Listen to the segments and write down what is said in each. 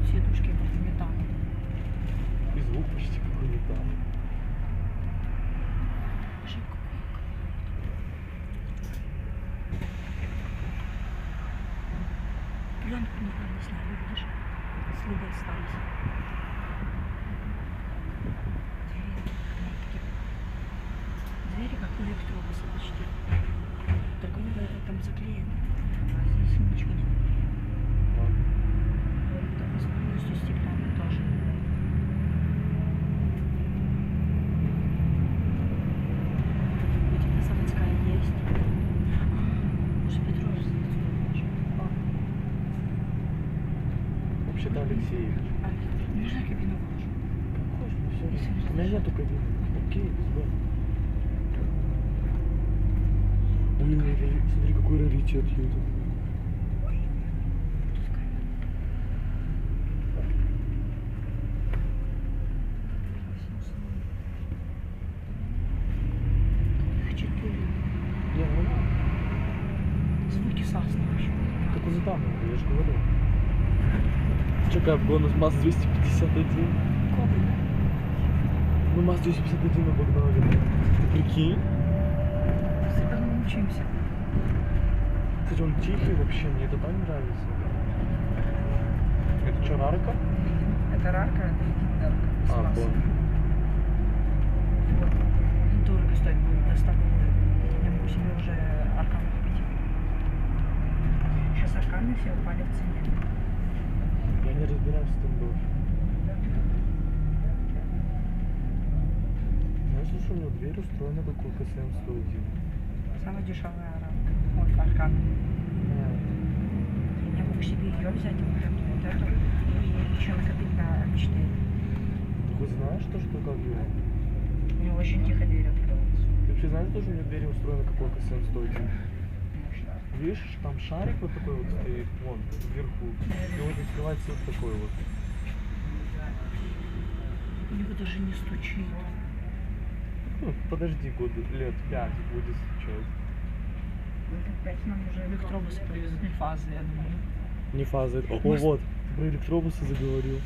сидушки как металл. И звук почти как у металла. Пленку недавно сняли, видишь? Следы остались. Двери как у электробуса почти. Только у него там заклеено. А здесь ничего нет. Там полностью стеклянный тоже. У тебя заводская есть. Уже Петров здесь. Вообще-то Алексеевич. Можно кабину положу? Конечно, все. У меня нету кабины. Окей, без б. Смотри, какой раритет едет. Звуки сасны вообще. Как у Зитана, я же говорю. Чекай, бонус МАЗ 251. Кобры. Мы МАЗ 251 обогнали. Ты прикинь? Мы учимся. Кстати, он тихий вообще, мне это так нравится. Это что, рарка? Это рарка, это единорарка. А, понял. Вот. Дорого стоит будет, доставка. Я могу себе уже аркан купить. Сейчас арканы все упали в цене. Я не разбираюсь в стендов. Знаешь, что у него дверь устроена как у КСМ-101? Самая дешевая рамка. Вот аркан. Я могу себе ее взять, вот эту, и еще накопить на М4. Ты знаешь то, что как его? У него очень тихо дверь открывается. Ты вообще знаешь, что у него дверь устроена как у КСМ-101? Видишь, там шарик вот такой вот стоит, вон, вверху. И вот открывается вот такой вот. У него даже не стучит. Ну, подожди, лет 5 будет сейчас. Лет 5 нам уже электробусы повезут, не фазы, я думаю. Не фаза. О, вот, ты про электробусы заговорил.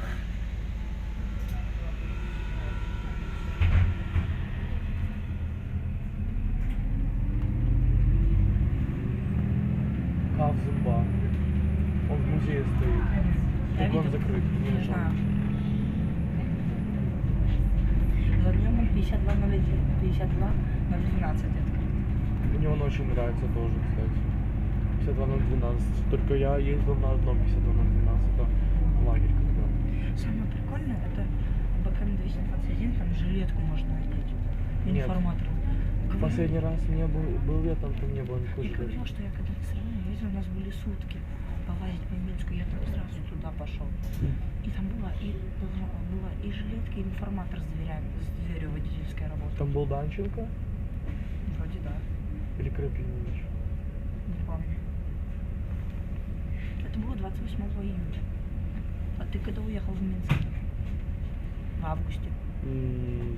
Кав зумба. Он в музее стоит. Так он закрыт. Не знаю. За днем он 52.01, 52.012 открыт. Мне он очень нравится тоже, кстати. 52.012. Только я ездил на одном 52.012. Это в лагерь когда. Самое прикольное, это БКМ 221, там жилетку можно одеть. Нет. Информатор. Последний раз не был я там не было никакой Я говорила, что я когда в стране ездила, у нас были сутки полазить по Минску, я там сразу туда пошел. И там была и жилетка, и информатор с дверью водительская работа. Там был Данченко? Вроде да. Или Крапивич? Не помню. Это было 28 июня. А ты когда уехал в Минск? В августе.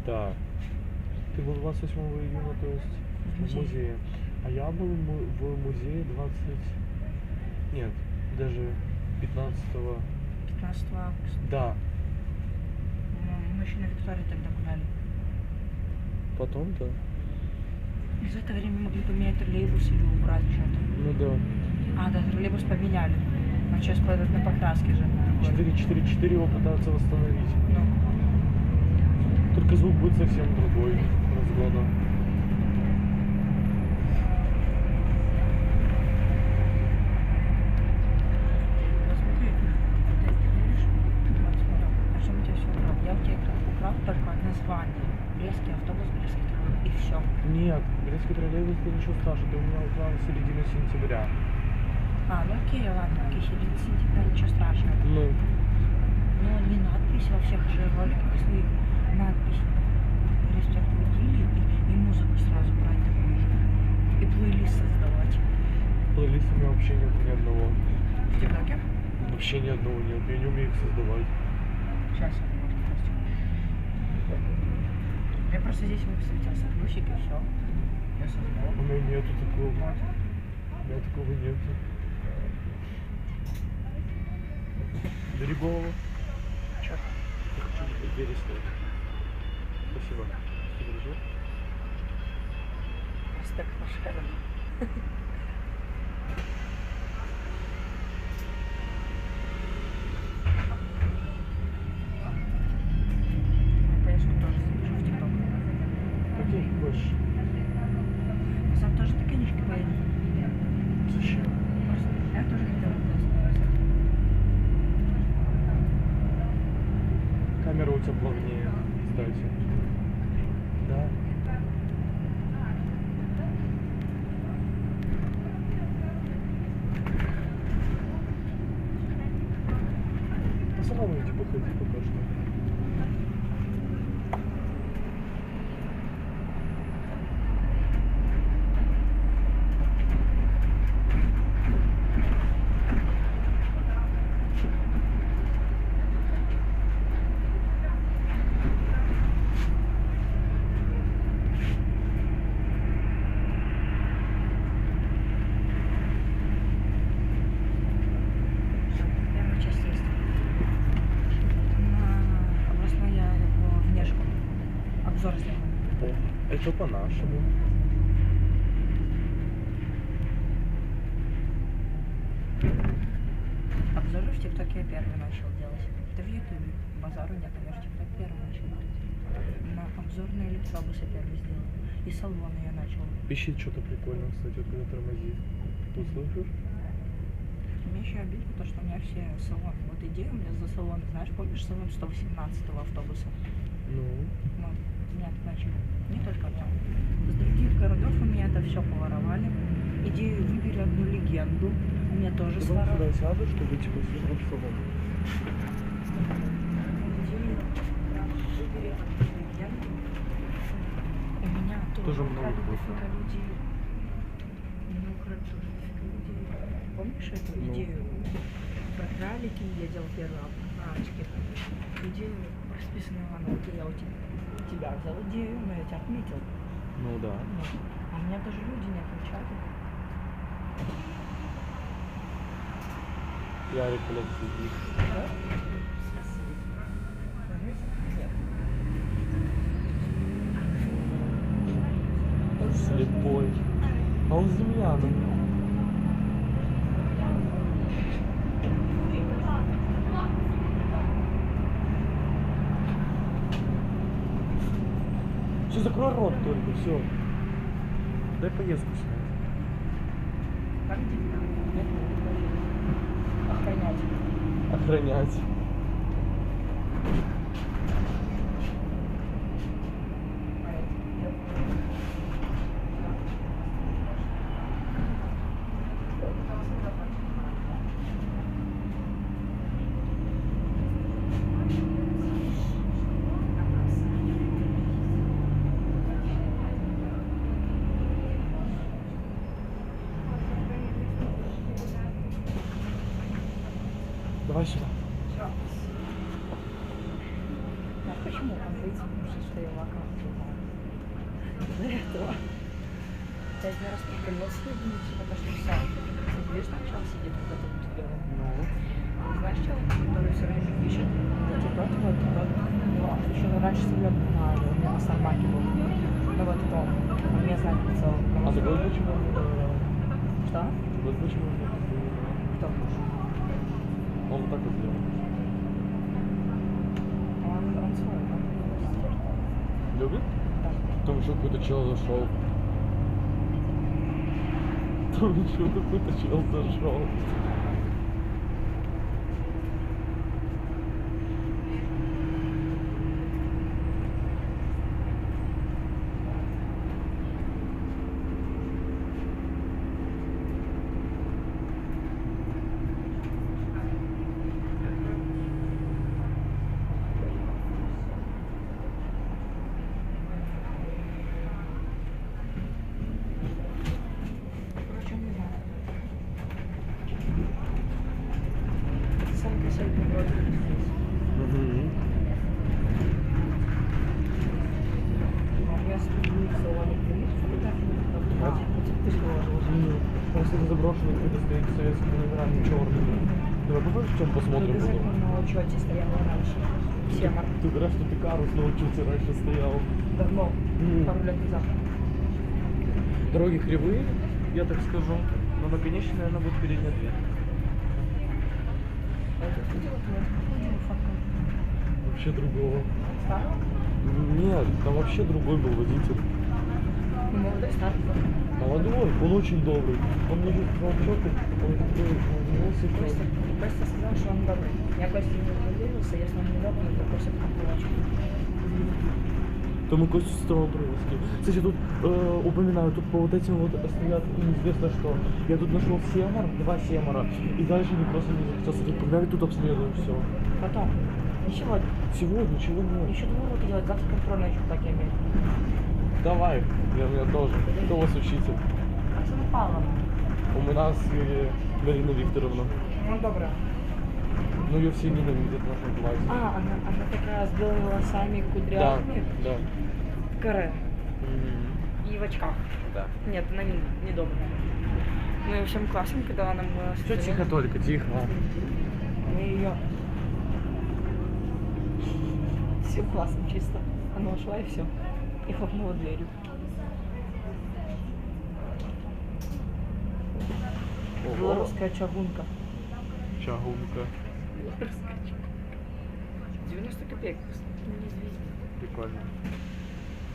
Да. Ты был 28 июня, то есть в музее. А я был в музее 20... Нет, даже 15... 15 августа. Да. Мы еще на Виктории тогда гуляли. Потом-то? За это время могли поменять троллейбус или убрать что-то. Ну да. А, да, троллейбус поменяли. Он сейчас пойдет на покраске же. 4-4-4 его пытаются восстановить. Ну. Только звук будет совсем другой разгона. Посмотри, ты видишь? А что у тебя все украл? Я у тебя украл только название. Брестский автобус, Брестский троллейбус и все. Нет, Брестский троллейбус это ничего страшного, ты у меня украл середину сентября. А, ну окей, ладно, окей, середина сентября, ничего страшного. Ну. Но не надпись во всех же роликах своих. Надпись. Респект водили и музыку сразу брать такую же. И плейлист создавать. Плейлиста у меня вообще нет ни одного. В ТикТоке? Вообще ни одного нет, я не умею их создавать. Сейчас я буду просто. Я просто здесь высветился плюсик и все. Я создал. У меня нету такого. Вот. У меня такого нету. Бери голову. Чё? Я хочу двери снять. Спасибо. Что держи? Проспект Машерова. МТС-ку тоже запишу в ТикТок. Как я хочешь. Сам тоже ты конечки поедем. Зачем? Просто я тоже хотела МТС написать. Камера у тебя плавнее, кстати. Да. А сама выйди, походи пока что. Всё, первая часть есть. На областной я внешку. Обзор сделаю. О, это по-нашему. Обзоры в ТикТоке я первый начал делать. Это в Ютубе. Базару нет, а я в ТикТок первый начал делать. На обзор на электробусы первый сделал. И салоны я начал. Пищит что-то прикольно, кстати, вот когда тормозит. Услышишь? Мне еще обидно то, что у меня все салоны. Вот идея у меня за салон, знаешь, помнишь салон 118-го автобуса? Ну. Ну, нет, начали. Не только в нем. С других городов у меня это все поворовали. Идею «Выбери одну легенду» у меня тоже Ты вон своровали. сюда сяду, чтобы типа в салон. Идею «Выбери одну легенду» у меня тоже Тоже много украли было. дофига людей. У меня украли тоже дофига людей. Помнишь эту Ну. идею про кралики? Я делал первую рамочки. Идею про списанную Ивановку. Я у тебя взял идею, но я тебя отметил. Ну да. Ну, а у меня даже люди не отмечали. Ярик, блядь, сидит. Да? Нет. Слепой. А он с Демьяном. Все, закрой рот только, все. Дай поездку снять. Как дела? Нет, охранять. Охранять. Давай сюда. Всё. А почему он выйдет, что я в аккаунте знаю? Из-за этого. Я один раз прикололся, потому что все. Видишь, сначала сидит вот этот вот белый. Ну. Знаешь, человек, который все время пишет, вот, ну, еще раньше себя на у меня на Самаке был. Ну вот это он меня знает в целом. А ты вот почему он не доверял? Что? Вот почему он не доверял? Кто? Он вот так вот сделал. Он свой, он Любит? да. Там еще какой-то чел зашел. Там еще какой-то чел зашел. Короче, не знаю. Сам красивый город здесь. Я смотрю в салоне Кремль, фотографии, ты же положил. Просто это заброшенный какой-то стоит советскими номерами черными. Ты давай в чем посмотрим потом. На учете стояла раньше. Всем Ты говоришь, что ты карус на учете раньше стоял. давно, Мгм. пару лет назад. Дороги кривые, я так скажу. Но на конечной, наверное, будет передняя дверь. Это видела твою фотку? Вообще другого. Старого? Нет, там вообще другой был водитель. Ну, молодой, старый. Молодой, он очень добрый. Он мне говорит, волчок, он такой, улыбнулся, Костя, что... Костя сказал, что он добрый. Я Костя не доверился, если он не добрый, то Костя покупочку. То мы Костю с тобой привезли. Кстати, тут упоминаю, тут по вот этим вот стоят неизвестно что. Я тут нашел семор, 2 семора, и дальше не просто не захотелся. Тут погнали, тут обследуем все. Потом. Не сегодня. Сегодня ничего нет. Еще 2 урока делать, завтра контрольная еще так иметь. Давай, я меня тоже. Кто у вас учитель? Оксана Павловна. У нас Галина Викторовна. Ну, добрая. Ну, ее все ненавидят в нашем классе. Она такая с белыми волосами, Да, кудрявыми, да. каре Мгм. и в очках. Да. Нет, она не добрая. Мы всем классом, когда она была Все тихо только, тихо. мы ее всем классом чисто. Она ушла и все. И хлопнула дверью. Ого. Белорусская чагунка. Чагунка. 90 копеек. Прикольно.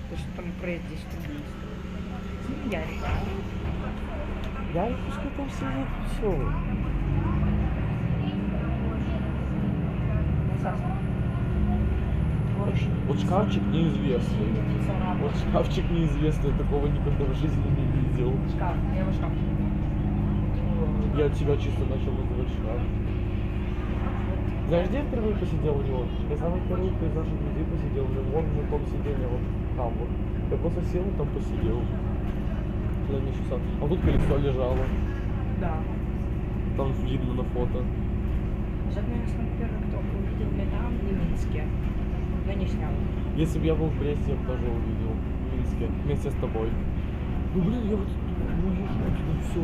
То есть там проезд 10 рублей. Я Я и пускай там сидит, все. Вот шкафчик неизвестный. Вот шкафчик неизвестный, такого никогда в жизни не видел. Шкаф, я его шкаф. Я от тебя чисто начал называть шкаф. Знаешь, где я впервые посидел у него? Я самый первый из наших людей посидел у него, на том сиденье, вот там вот. Я просто сел и там посидел. На часа. А тут колесо лежало. Да. Там видно на фото. Наверное, самый первый, кто увидел меня там, в Минске. Но не снял. Если бы я был в Бресте, я бы тоже увидел. В Минске. Вместе с тобой. Ну блин, я вот ну тут все.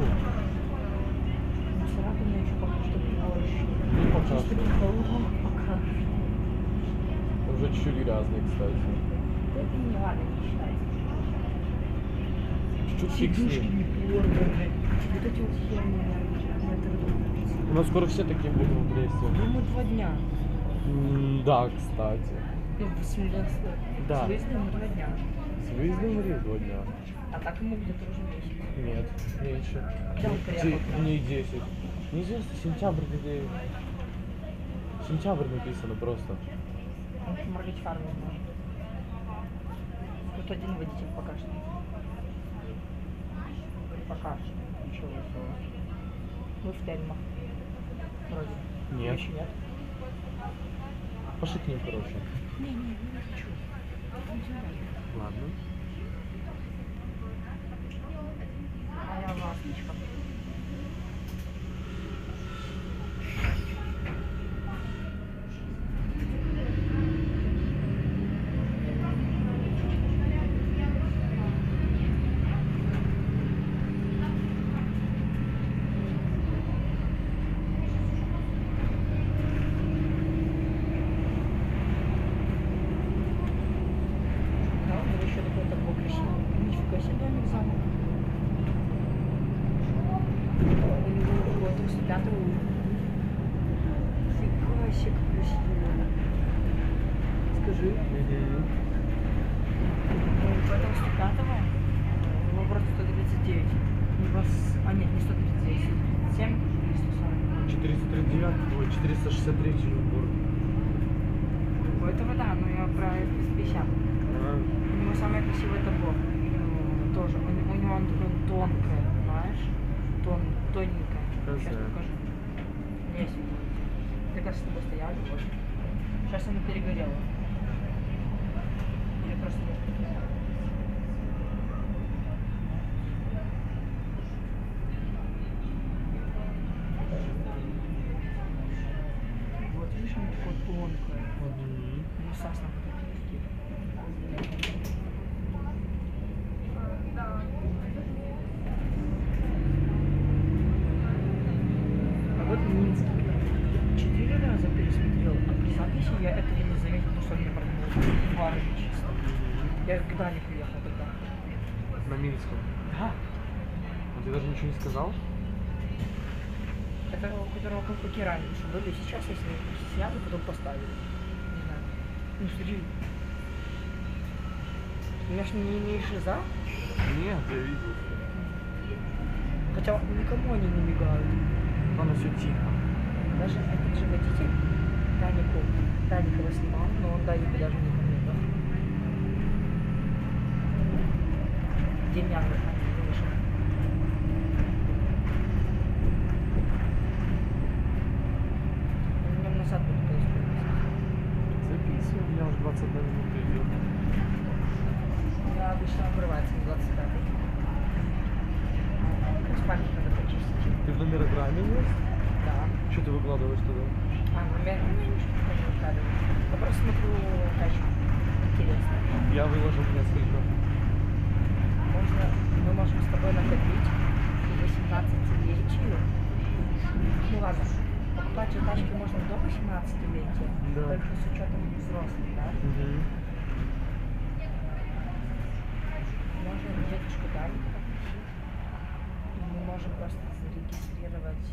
Царапина еще пока что больше. Не пока Чисто что. голову пока. Уже чуть-чуть грязный, кстати. Это не ладно, не считается. Чуть-чуть Сидушки фиксни. не порваны. Вот эти вот херни, У нас скоро все такие будут в Бресте. думаю, 2 дня. Да, кстати. Ну, в смысле, Да. с выездом 2 дня. С выездом в Рейс 2 дня. А так ему где-то уже месяц. Нет, меньше. Когда он приехал? Дней 10. Неизвестно, сентябрь где. Сентябрь написано просто. Он моргать фарму может. Тут один водитель пока что. Пока что. Ничего веселого. Мы в Тельмах. Вроде. Нет. Еще нет. Пошли к ним, короче. Не хочу. Ладно. А я ласточка. Да, вот еще такой-то был красивый. Нифига себе домик замок. У него вот 35 уровень. Фига себе, как красиво. Скажи. У этого 105-го его просто 139. У вас... А нет, не 139. 7 или 140. 439, ой, 463 Черногор. У этого да, но я про 50. У него самое красивое табло. Тоже. У него он такое тонкое, знаешь? Тоненькое. Сейчас Красиво. покажу. Есть. Я как с тобой стояли. Вот. Сейчас оно перегорело. Я просто... Вот видишь, оно такое тонкое. Ну, сасно А вот Минский. я этого не заметил, потому что мне продумал фары чисто. Я в Гдане приехал тогда. На Минском. Да. Он тебе даже ничего не сказал? Это у которого колпаки раньше были, сейчас если сняли, потом поставили. Не знаю. Ну смотри. У меня ж не шиза, Нет, я видел. хотя никому они не мигают. Оно все тихо. Даже этот же водитель Даникова снимал, но он Данику даже не помогал. Демьян вышел. Он нам назад будет происходить. Записываю, я уже 21 минута идет. Я обычно обрывается на 25. Спальник надо почистить. Ты в номерограмме есть? Да. Что ты выкладываешь туда? Например, ничего не выкладываю. Я просто смотрю качество. Интересно. Я выложил несколько. Мы можем с тобой накопить 18-летию. Ну ладно, покупать же тачки можно до 18-летия, Да. только с учетом взрослых, да? Можно дедушку Даника. Мы можем просто зарегистрировать.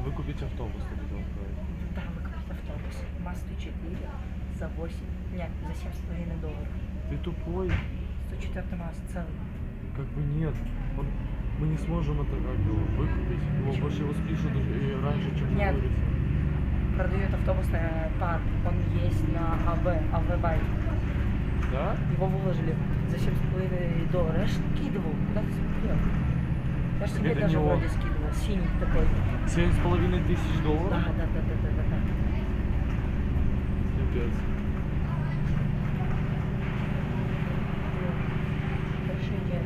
Выкупить автобус, ты хотел сказать. Да, выкупить автобус. МАЗ-104 за 8. Нет, за $7,5. Ты тупой. 104 МАЗ целый. Как бы нет. Мы не сможем это как его выкупить. Его Почему? больше его спишут и раньше, чем Нет. вылезет. Продает автобусный парк. Он есть на АВ байк. Да? Его выложили за $7,5. Я ж скидывал. Куда ты смотрел? Я ж Так тебе это даже не он. вроде скидывал. Синий такой. $7,500? Да. Пипец. Хорошая идея.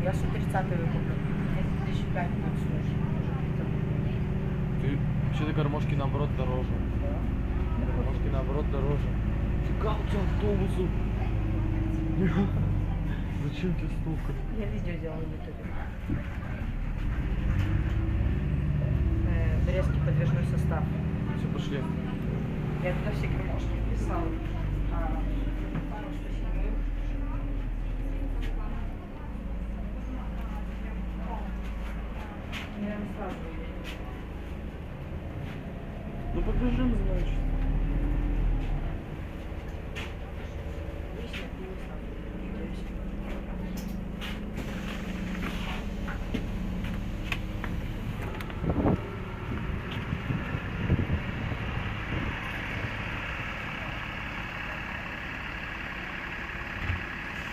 Я 130 выкуплю. Это 1005 будет стоить. Ты вообще-то гармошки наоборот дороже. Гармошки наоборот дороже. Фига у тебя автобусу. Зачем тебе столько? Я видео делал на ютубе. Резкий подвижной состав. Все, пошли. Я туда все гармошки вписал. Пару спасибо. Я не сразу. Ну побежим, значит.